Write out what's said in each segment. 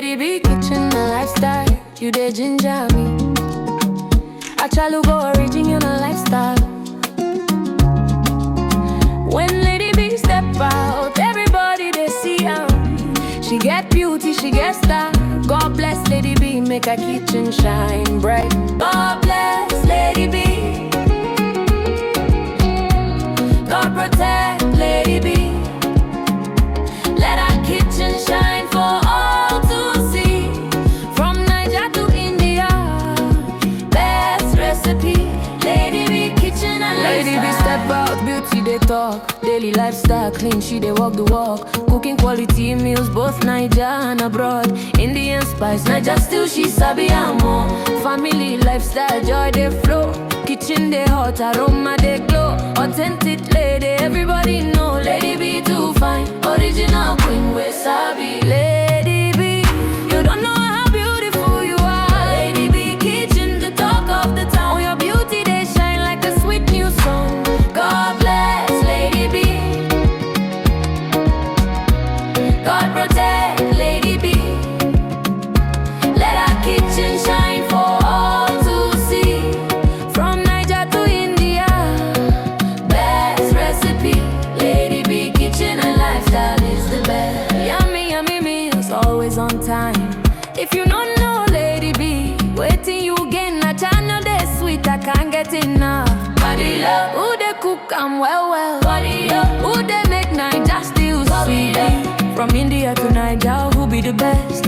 Lady B kitchen a lifestyle, you dey ginger me. I try to go original lifestyle. When Lady B step out, everybody they see her. She get beauty, she get style. God bless Lady B, make her kitchen shine bright. God bless Lady B. God protect Lady B. Let her kitchen shine for all to see. From Niger to India, best recipe. Lady B kitchen and Lady B step out, beauty they talk. Daily lifestyle clean, she they walk the walk. Cooking quality meals, both Niger and abroad. Indian spice, Niger still she sabi more. Family lifestyle, joy they flow. Kitchen they hot, aroma they glow. Authentic lady, everybody know. Lady B too fine, original queen we sabi. Lady B, you don't know how beautiful you are. Lady B kitchen, the talk of the town. Your beauty they shine like a sweet new song. God bless Lady B. God protect Lady B. Let her kitchen shine for all to see. From Niger to India, best recipe. Lady B kitchen and lifestyle is the best. Yummy, yummy meals, always on time. If you don't know Lady B, waiting you gain a channel they sweet, I can't get enough. Body love, who they cook am well. Body up, who they make Niger still sweet. From India to Niger, who be the best?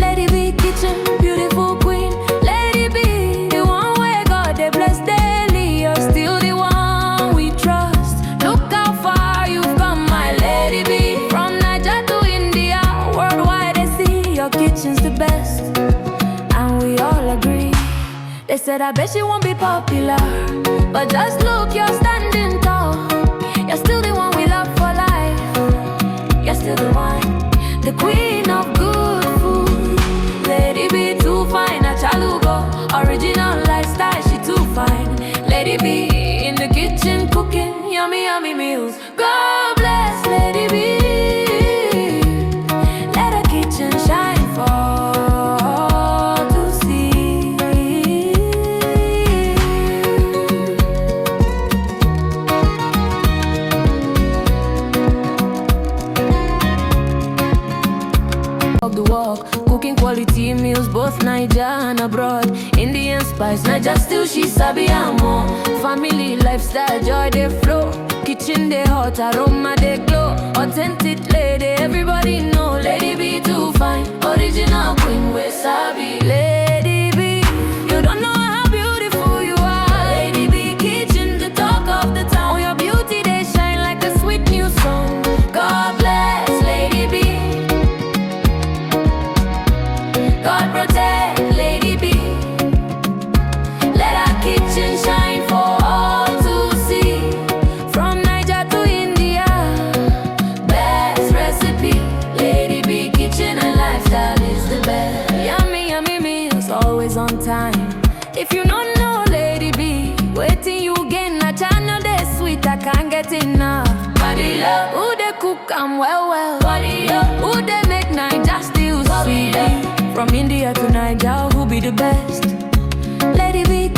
Lady B kitchen, beautiful queen. Lady B, the one where God they bless daily. You're still the one we trust. Look how far you've come, my Lady B. From Niger to India, worldwide they see your kitchen's the best. And we all agree. They said I bet she won't be popular, but just look, you're standing tall. You're still the one we love for life. You're still the one, the queen of good food. Lady B too fine, a chalugo. Original lifestyle, she too fine. Lady B in the kitchen cooking yummy, yummy meals. God bless Lady B. Let her kitchen shine for all to see. Walk the walk, cooking quality meals, both Niger and abroad. Indian spice, Niger still she sabi more. Family lifestyle, joy they flow. Kitchen they hot, aroma they glow. Authentic lady, everybody know. Lady B too fine, original queen we sabi. Lady B, you don't know how beautiful you are. Lady B kitchen, the talk of the town. Your beauty they shine like a sweet new song. God bless Lady B. God protect Lady B. Let her kitchen shine for all to see. From Niger to India, best recipe. Lady B kitchen and lifestyle is the best. Yummy, yummy meals, always on time. If you don't know Lady B, waiting you gain a channel they sweet, I can't get enough. Body love, who they cook am well. Body up, who they make Niger still sweet. From India to Niger, who be the best? Lady B